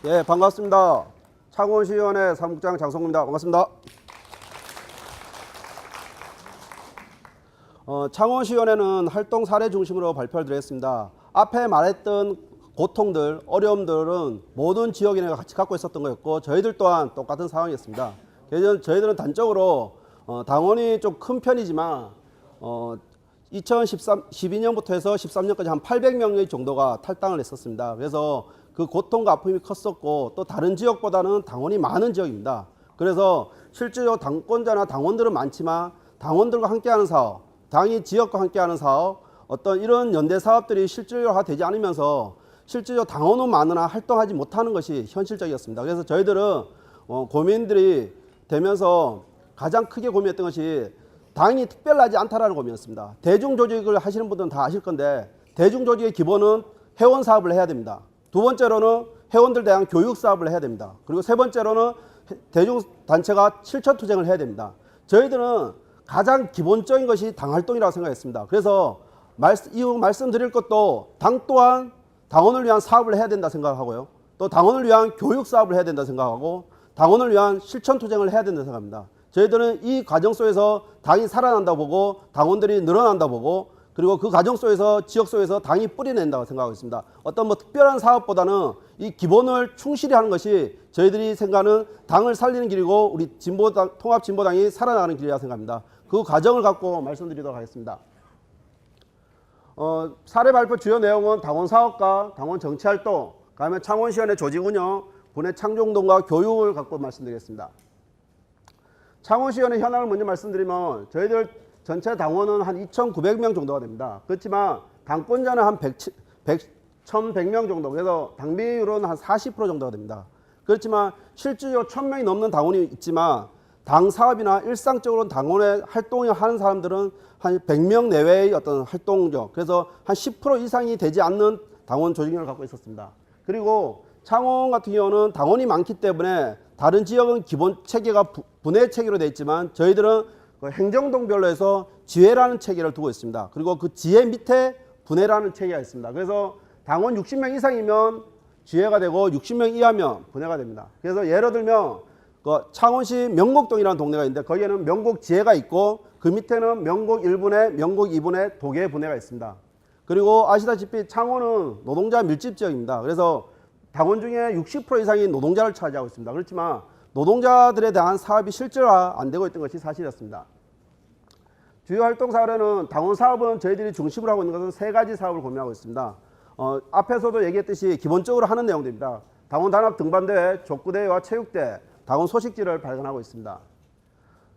예, 반갑습니다. 창원시의원의 사무국장 장성구입니다. 반갑습니다. 창원시의원회는 활동 사례 중심으로 발표를 드리겠습니다. 앞에 말했던 고통들, 어려움들은 모든 지역인회가 같이 갖고 있었던 거였고 저희들 또한 똑같은 상황이었습니다. 그래서 저희들은 단적으로 당원이 좀 큰 편이지만 2012년부터 해서 13년까지 한 800명 정도가 탈당을 했었습니다. 그래서 그 고통과 아픔이 컸었고 또 다른 지역보다는 당원이 많은 지역입니다. 그래서 실제로 당권자나 당원들은 많지만 당원들과 함께하는 사업, 당이 지역과 함께하는 사업, 어떤 이런 연대 사업들이 실질화되지 않으면서 실제로 당원은 많으나 활동하지 못하는 것이 현실적이었습니다. 그래서 저희들은 고민들이 되면서 가장 크게 고민했던 것이 당이 특별하지 않다라는 고민이었습니다. 대중조직을 하시는 분들은 다 아실 건데 대중조직의 기본은 회원 사업을 해야 됩니다. 두 번째로는 회원들 대한 교육 사업을 해야 됩니다. 그리고 세 번째로는 대중단체가 실천투쟁을 해야 됩니다. 저희들은 가장 기본적인 것이 당활동이라고 생각했습니다. 그래서 이후 말씀드릴 것도 당 또한 당원을 위한 사업을 해야 된다 생각하고요. 또 당원을 위한 교육 사업을 해야 된다 생각하고 당원을 위한 실천투쟁을 해야 된다 생각합니다. 저희들은 이 과정 속에서 당이 살아난다 보고 당원들이 늘어난다 보고 그리고 그 과정 속에서 지역 속에서 당이 뿌리낸다고 생각하고 있습니다. 어떤 특별한 사업보다는 이 기본을 충실히 하는 것이 저희들이 생각하는 당을 살리는 길이고 우리 통합진보당이 살아나가는 길이라고 생각합니다. 그 과정을 갖고 말씀드리도록 하겠습니다. 사례 발표 주요 내용은 당원 사업과 당원 정치활동, 그다음에 창원시의원의 조직운영, 분의 창조운동과 교육을 갖고 말씀드리겠습니다. 창원시의원의 현황을 먼저 말씀드리면 저희들 전체 당원은 한 2,900명 정도가 됩니다. 그렇지만 당권자는 한 1,100명 정도, 그래서 당비율은 한 40% 정도가 됩니다. 그렇지만 실질적으로 1,000명이 넘는 당원이 있지만 당 사업이나 일상적으로 당원의 활동을 하는 사람들은 한 100명 내외의 어떤 활동적, 그래서 한 10% 이상이 되지 않는 당원 조직력을 갖고 있었습니다. 그리고 창원 같은 경우는 당원이 많기 때문에 다른 지역은 기본 체계가 분회 체계로 되어 있지만 저희들은 행정동별로 해서 지회라는 체계를 두고 있습니다. 그리고 그 지회 밑에 분회라는 체계가 있습니다. 그래서 당원 60명 이상이면 지회가 되고 60명 이하면 분회가 됩니다. 그래서 예를 들면 창원시 명곡동이라는 동네가 있는데 거기에는 명곡 지회가 있고 그 밑에는 명곡 1분회, 명곡 2분회 도계 분회가 있습니다. 그리고 아시다시피 창원은 노동자 밀집 지역입니다. 그래서 당원 중에 60% 이상이 노동자를 차지하고 있습니다. 그렇지만 노동자들에 대한 사업이 실제화 안 되고 있던 것이 사실이었습니다. 주요 활동 사례는 당원 사업은 저희들이 중심으로 하고 있는 것은 세 가지 사업을 고민하고 있습니다. 앞에서도 얘기했듯이 기본적으로 하는 내용들입니다. 당원 단합 등반대회, 족구대회와 체육대회, 당원 소식지를 발간하고 있습니다.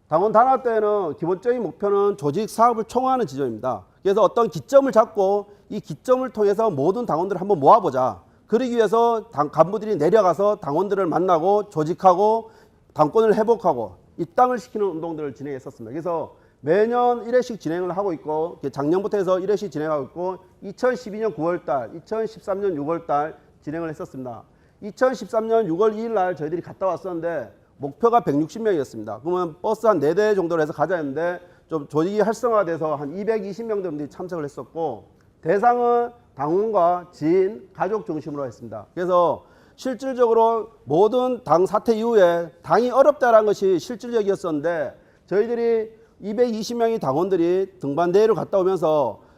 당원 단합대회는 기본적인 목표는 조직 사업을 총화하는 지점입니다. 그래서 어떤 기점을 잡고 이 기점을 통해서 모든 당원들을 한번 모아보자. 그러기 위해서 간부들이 내려가서 당원들을 만나고 조직하고 당권을 회복하고 입당을 시키는 운동들을 진행했었습니다. 그래서 매년 1회씩 진행을 하고 있고 작년부터 해서 1회씩 진행하고 있고 2012년 9월달, 2013년 6월달 진행을 했었습니다. 2013년 6월 2일 날 저희들이 갔다 왔었는데 목표가 160명이었습니다. 그러면 버스 한 4대 정도로 해서 가자 했는데 좀 조직이 활성화돼서 한 220명 정도 참석을 했었고 대상은 당원과 지인, 가족 중심으로 했습니다. 그래서 실질적으로 모든 당 사태 이후에 당이 어렵다는 것이 실질적이었었는데 저희들이 220명의 당원들이 등반대회를 갔다 오면서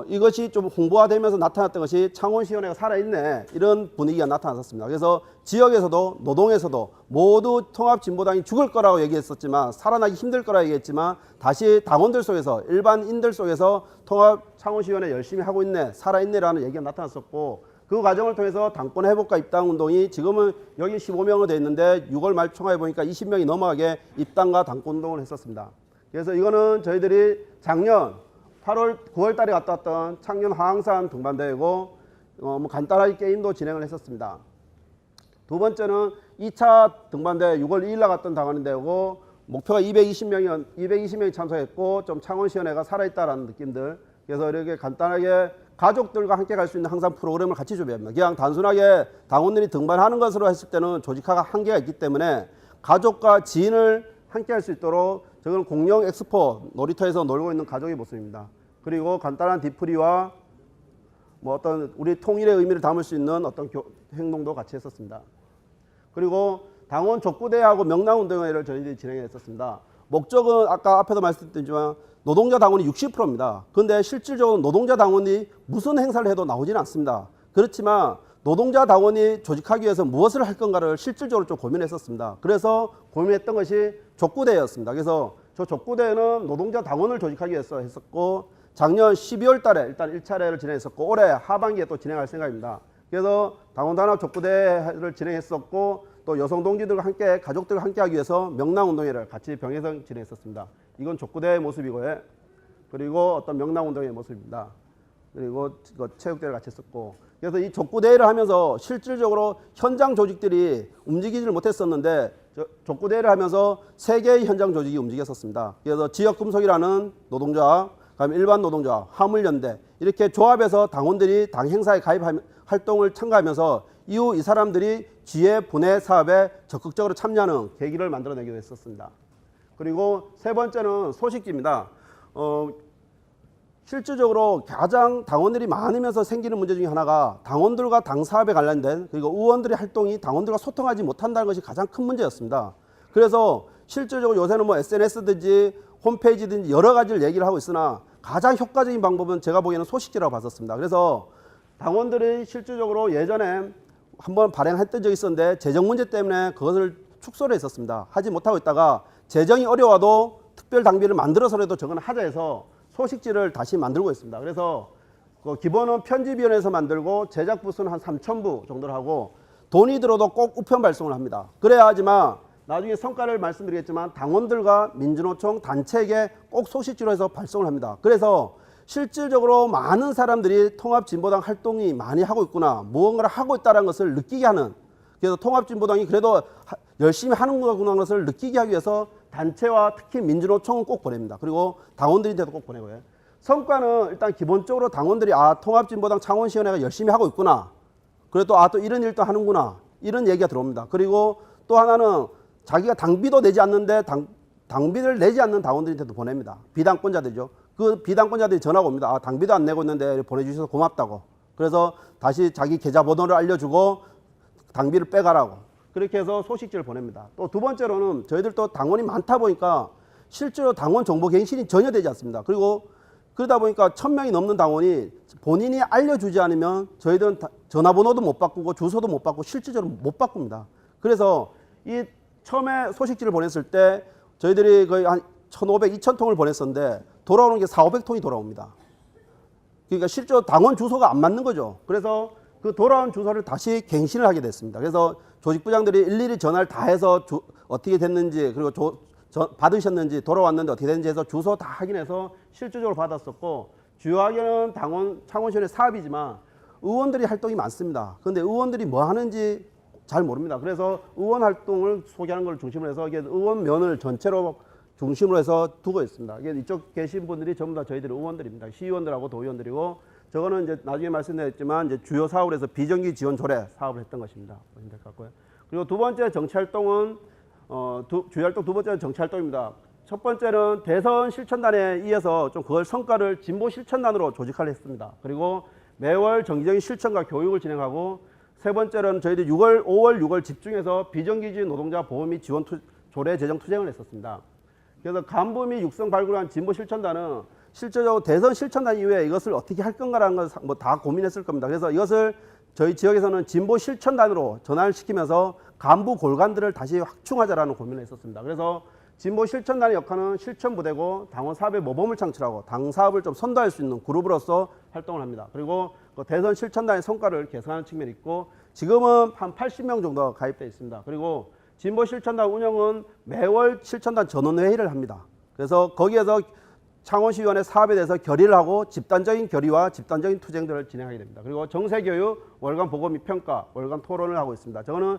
이것이 좀 홍보화되면서 나타났던 것이 창원시의원회가 살아있네 이런 분위기가 나타났습니다. 그래서 지역에서도 노동에서도 모두 통합진보당이 죽을 거라고 얘기했었지만 살아나기 힘들 거라고 얘기했지만 다시 당원들 속에서 일반인들 속에서 창원시의원회 열심히 하고 있네 살아있네라는 얘기가 나타났었고 그 과정을 통해서 당권 회복과 입당 운동이 지금은 여기 15명으로 되어 있는데 6월 말 총화해 보니까 20명이 넘어가게 입당과 당권 운동을 했었습니다. 그래서 이거는 저희들이 작년 9월 달에 갔다 왔던 창녕 화항산 등반대회고 간단하게 게임도 진행을 했었습니다. 두 번째는 2차 등반대회 6월 2일 날 갔던 당원대회고 목표가 220명이 참석했고 좀 창원시의원회가 살아있다라는 느낌들. 그래서 이렇게 간단하게 가족들과 함께 갈 수 있는 항상 프로그램을 같이 준비합니다. 그냥 단순하게 당원들이 등반하는 것으로 했을 때는 조직화가 한계가 있기 때문에 가족과 지인을 함께 할 수 있도록 저건 공영 엑스포 놀이터에서 놀고 있는 가족의 모습입니다. 그리고 간단한 디프리와 어떤 우리 통일의 의미를 담을 수 있는 어떤 행동도 같이 했었습니다. 그리고 당원 족구대회하고 명랑운동회를 저희들이 진행했었습니다. 목적은 아까 앞에도 말씀드렸지만 노동자 당원이 60%입니다. 그런데 실질적으로 노동자 당원이 무슨 행사를 해도 나오지는 않습니다. 그렇지만 노동자 당원이 조직하기 위해서 무엇을 할 건가를 실질적으로 좀 고민했었습니다. 그래서 고민했던 것이 족구대회였습니다. 그래서 저 족구대회는 노동자 당원을 조직하기 위해서 했었고 작년 12월 달에 일단 1차례를 진행했었고 올해 하반기에 또 진행할 생각입니다. 그래서 당원 단합 족구대회를 진행했었고 또 여성 동지들과 함께 가족들과 함께 하기 위해서 명랑운동회를 같이 병행해서 진행했었습니다. 이건 족구대회 모습이고요. 그리고 어떤 명랑운동회 모습입니다. 그리고 체육대회를 같이 했었고 그래서 이 족구대회를 하면서 실질적으로 현장 조직들이 움직이지를 못했었는데 족구대회를 하면서 3개의 현장 조직이 움직였었습니다. 그래서 지역금속이라는 노동자, 그다음에 일반 노동자, 화물연대 이렇게 조합해서 당원들이 당 행사에 가입하면 활동을 참가하면서 이후 이 사람들이 지혜 분해 사업에 적극적으로 참여하는 계기를 만들어내기도 했었습니다. 그리고 세 번째는 소식지입니다. 실질적으로 가장 당원들이 많으면서 생기는 문제 중에 하나가 당원들과 당 사업에 관련된 그리고 의원들의 활동이 당원들과 소통하지 못한다는 것이 가장 큰 문제였습니다. 그래서 실질적으로 요새는 뭐 SNS든지 홈페이지든지 여러 가지를 얘기를 하고 있으나 가장 효과적인 방법은 제가 보기에는 소식지라고 봤었습니다. 그래서 당원들이 실질적으로 예전에 한번 발행했던 적이 있었는데 재정 문제 때문에 그것을 축소를 했었습니다. 하지 못하고 있다가 재정이 어려워도 특별 당비를 만들어서라도 저건 하자 해서 소식지를 다시 만들고 있습니다. 그래서 그 기본은 편집위원회에서 만들고 제작 부수는 한 3,000부 정도를 하고 돈이 들어도 꼭 우편 발송을 합니다. 그래야 하지만 나중에 성과를 말씀드리겠지만 당원들과 민주노총 단체에게 꼭 소식지로 해서 발송을 합니다. 그래서 실질적으로 많은 사람들이 통합진보당 활동이 많이 하고 있구나, 무언가를 하고 있다는 것을 느끼게 하는, 그래서 통합진보당이 그래도 열심히 하는구나 하는 것을 느끼게 하기 위해서 단체와 특히 민주노총은 꼭 보냅니다. 그리고 당원들한테도 꼭 보내고요. 성과는 일단 기본적으로 당원들이 통합진보당 창원시원회가 열심히 하고 있구나, 그래도 또 이런 일도 하는구나, 이런 얘기가 들어옵니다. 그리고 또 하나는 자기가 당비도 내지 않는데 당비를 내지 않는 당원들한테도 보냅니다. 비당권자들이죠. 그 비당권자들이 전화가 옵니다. 당비도 안 내고 있는데 보내주셔서 고맙다고. 그래서 다시 자기 계좌번호를 알려주고 당비를 빼가라고. 그렇게 해서 소식지를 보냅니다. 또 두 번째로는 저희들도 당원이 많다 보니까 실제로 당원 정보 갱신이 전혀 되지 않습니다. 그리고 그러다 보니까 1,000명이 넘는 당원이 본인이 알려주지 않으면 저희들은 전화번호도 못 바꾸고 주소도 못 바꾸고 실질적으로 못 바꿉니다. 그래서 이 처음에 소식지를 보냈을 때 저희들이 거의 한 1,500, 2,000통을 보냈었는데 돌아오는 게 400, 500통이 돌아옵니다. 그러니까 실제로 당원 주소가 안 맞는 거죠. 그래서 그 돌아온 주소를 다시 갱신을 하게 됐습니다. 그래서 조직부장들이 일일이 전화를 다 해서 어떻게 됐는지 그리고 받으셨는지 돌아왔는데 어떻게 됐는지 해서 주소 다 확인해서 실질적으로 받았었고 주요하게는 당원 창원시원회 사업이지만 의원들이 활동이 많습니다. 그런데 의원들이 뭐 하는지 잘 모릅니다. 그래서 의원 활동을 소개하는 걸 중심으로 해서 이게 의원면을 전체로 중심으로 해서 두고 있습니다. 이게 이쪽 계신 분들이 전부 다 저희들이 의원들입니다. 시의원들하고 도의원들이고 저거는 이제 나중에 말씀드렸지만 이제 주요 사업을 해서 비정기 지원 조례 사업을 했던 것입니다. 보시면 될 것 같고요. 그리고 두 번째 정치활동은 주요 활동 두 번째는 정치활동입니다. 첫 번째는 대선 실천단에 이어서 좀 그걸 성과를 진보 실천단으로 조직하려 했습니다. 그리고 매월 정기적인 실천과 교육을 진행하고 세 번째는 저희들이 5월, 6월 집중해서 비정규직 노동자 보호 및 지원 조례 제정 투쟁을 했었습니다. 그래서 간부 및 육성 발굴한 진보 실천단은 실제적으로 대선 실천단 이후에 이것을 어떻게 할 건가라는 것을 뭐 다 고민했을 겁니다. 그래서 이것을 저희 지역에서는 진보 실천단으로 전환을 시키면서 간부 골간들을 다시 확충하자라는 고민을 했었습니다. 그래서 진보 실천단의 역할은 실천부대고 당원 사업의 모범을 창출하고 당 사업을 좀 선도할 수 있는 그룹으로서 활동을 합니다. 그리고 그 대선 실천단의 성과를 개선하는 측면이 있고 지금은 한 80명 정도 가입되어 있습니다. 그리고 진보 실천단 운영은 매월 실천단 전원회의를 합니다. 그래서 거기에서 창원시의원의 사업에 대해서 결의를 하고 집단적인 결의와 집단적인 투쟁들을 진행하게 됩니다. 그리고 정세교육, 월간 보고 및 평가, 월간 토론을 하고 있습니다. 저거는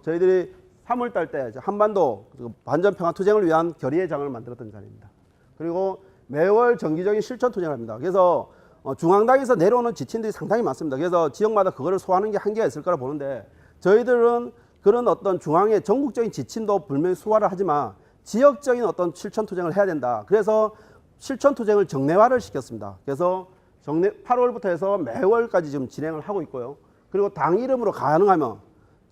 저희들이 3월달 때 한반도 반전평화 투쟁을 위한 결의의 장을 만들었던 자리입니다. 그리고 매월 정기적인 실천 투쟁을 합니다. 그래서 중앙당에서 내려오는 지침들이 상당히 많습니다. 그래서 지역마다 그거를 소화하는 게 한계가 있을 거라 보는데 저희들은 그런 어떤 중앙의 전국적인 지침도 분명히 소화를 하지만 지역적인 어떤 실천 투쟁을 해야 된다. 그래서 실천 투쟁을 정례화를 시켰습니다. 그래서 8월부터 해서 매월까지 지금 진행을 하고 있고요. 그리고 당 이름으로 가능하면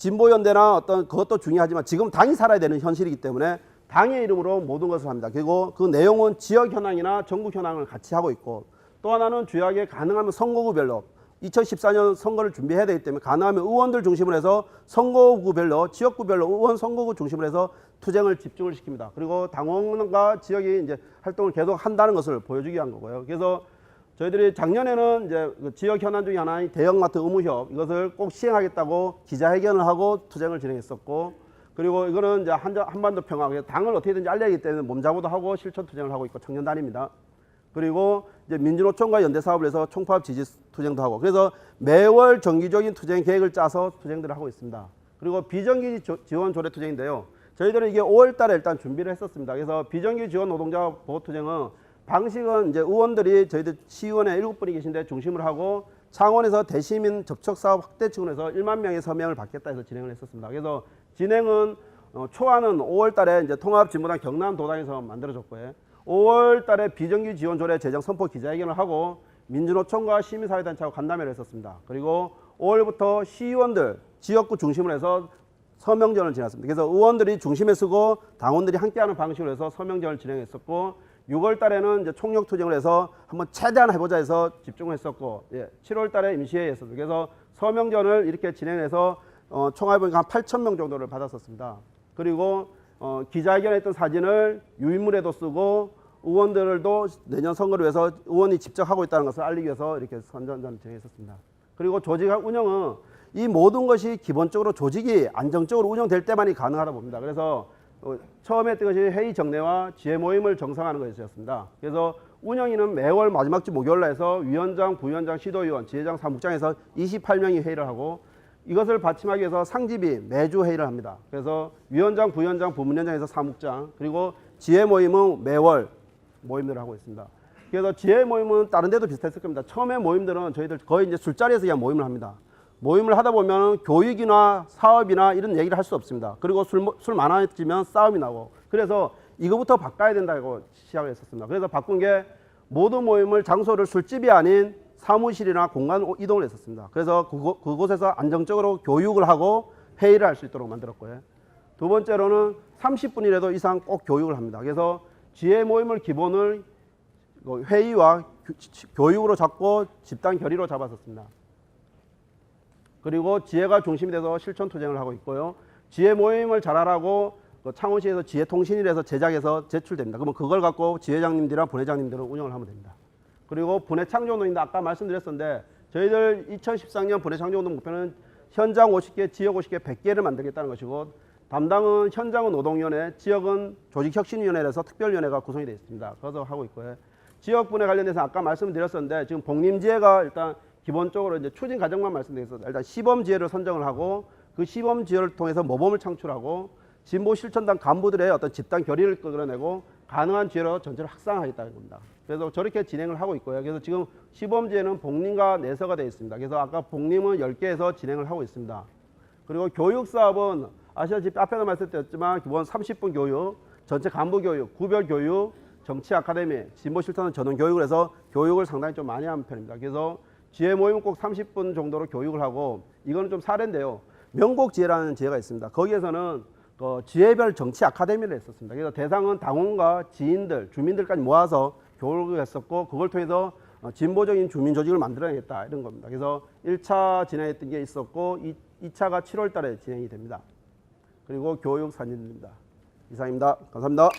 진보연대나 어떤 그것도 중요하지만 지금 당이 살아야 되는 현실이기 때문에 당의 이름으로 모든 것을 합니다. 그리고 그 내용은 지역 현황이나 전국 현황을 같이 하고 있고, 또 하나는 주요하게 가능하면 선거구별로 2014년 선거를 준비해야 되기 때문에 가능하면 의원들 중심으로 해서 선거구별로, 지역구별로 의원 선거구 중심으로 해서 투쟁을 집중을 시킵니다. 그리고 당원과 지역이 이제 활동을 계속 한다는 것을 보여주기 위한 거고요. 그래서 저희들이 작년에는 이제 그 지역 현안 중에 하나인 대형마트 의무협, 이것을 꼭 시행하겠다고 기자회견을 하고 투쟁을 진행했었고, 그리고 이거는 이제 한반도 평화, 당을 어떻게든지 알려야 하기 때문에 몸자고도 하고 실천 투쟁을 하고 있고 청년단입니다. 그리고 이제 민주노총과 연대 사업을 해서 총파업 지지 투쟁도 하고, 그래서 매월 정기적인 투쟁 계획을 짜서 투쟁들을 하고 있습니다. 그리고 비정기 지원 조례 투쟁인데요. 저희들은 이게 5월 달에 일단 준비를 했었습니다. 그래서 비정기 지원 노동자 보호 투쟁은 방식은 이제 의원들이 저희들 시의원에 7분이 계신데 중심을 하고 창원에서 대시민 접촉 사업 확대 측면에서 1만 명의 서명을 받겠다 해서 진행을 했었습니다. 그래서 진행은 초안은 5월 달에 이제 통합진보당 경남도당에서 만들어졌고요. 5월 달에 비정규 지원 조례 제정 선포 기자회견을 하고 민주노총과 시민사회단체하고 간담회를 했었습니다. 그리고 5월부터 시의원들 지역구 중심으로 해서 서명전을 지냈습니다. 그래서 의원들이 중심에 서고 당원들이 함께하는 방식으로 해서 서명전을 진행했었고, 6월 달에는 이제 총력 투쟁을 해서 한번 최대한 해보자 해서 집중을 했었고, 7월 달에 임시회의 했었습니다. 그래서 서명전을 이렇게 진행해서 총합해 보니까 한 8,000명 정도를 받았었습니다. 그리고 기자회견에 했던 사진을 유인물에도 쓰고 의원들도 내년 선거를 위해서 의원이 직접 하고 있다는 것을 알리기 위해서 이렇게 선전전을 진행했었습니다. 그리고 조직 운영은 이 모든 것이 기본적으로 조직이 안정적으로 운영될 때만이 가능하다 봅니다. 그래서 처음에 했던 것이 회의 정례와 지회 모임을 정상화하는 것이었습니다. 그래서 운영위는 매월 마지막 주 목요일날 해서 위원장, 부위원장, 시도위원, 지회장, 사무국장에서 28명이 회의를 하고, 이것을 받침하기 위해서 상집이 매주 회의를 합니다. 그래서 위원장, 부위원장, 부문위원장에서 사무국장, 그리고 지회 모임은 매월 모임들을 하고 있습니다. 그래서 지회 모임은 다른 데도 비슷했을 겁니다. 처음에 모임들은 저희들 거의 이제 술자리에서 그냥 모임을 합니다. 모임을 하다 보면 교육이나 사업이나 이런 얘기를 할 수 없습니다. 그리고 술 많아지면 싸움이 나고, 그래서 이거부터 바꿔야 된다고 시작을 했었습니다. 그래서 바꾼 게 모든 모임을 장소를 술집이 아닌 사무실이나 공간 이동을 했었습니다. 그래서 그곳에서 안정적으로 교육을 하고 회의를 할 수 있도록 만들었고요. 두 번째로는 30분이라도 이상 꼭 교육을 합니다. 그래서 지혜 모임을 기본을 회의와 교육으로 잡고 집단 결의로 잡았었습니다. 그리고 지혜가 중심이 돼서 실천 투쟁을 하고 있고요. 지혜 모임을 잘하라고 창원시에서 지혜통신이라서 제작해서 제출됩니다. 그러면 그걸 갖고 지회장님들이랑 분회장님들은 운영을 하면 됩니다. 그리고 분회 창조운동인데 아까 말씀드렸었는데 저희들 2013년 분회 창조운동 목표는 현장 50개, 지역 50개, 100개를 만들겠다는 것이고, 담당은 현장은 노동위원회, 지역은 조직혁신위원회에서 특별위원회가 구성이 되어 있습니다. 그래서 하고 있고요. 지역 분회 관련해서 아까 말씀드렸었는데 지금 복림지회가 일단 기본적으로 이제 추진 과정만 말씀드렸습니다. 일단 시범지회를 선정을 하고 그 시범지회를 통해서 모범을 창출하고 진보 실천당 간부들의 어떤 집단 결의를 끌어내고 가능한 지혜로 전체를 확산하겠다는 겁니다. 그래서 저렇게 진행을 하고 있고요. 그래서 지금 시범지회는 복림과 내서가 되어 있습니다. 그래서 아까 복림은 10개에서 진행을 하고 있습니다. 그리고 교육 사업은 아시다시피 앞에도 말씀드렸지만 기본 30분 교육, 전체 간부 교육, 구별 교육, 정치 아카데미, 진보 실천은 전원 교육을 해서 교육을 상당히 좀 많이 하는 편입니다. 그래서 지혜 모임은 꼭 30분 정도로 교육을 하고, 이거는 좀 사례인데요. 명곡지혜라는 지혜가 있습니다. 거기에서는 지혜별 정치 아카데미를 했었습니다. 그래서 대상은 당원과 지인들, 주민들까지 모아서 교육을 했었고, 그걸 통해서 진보적인 주민 조직을 만들어야겠다 이런 겁니다. 그래서 1차 진행했던 게 있었고 2차가 7월 달에 진행이 됩니다. 그리고 교육 사진입니다. 이상입니다. 감사합니다.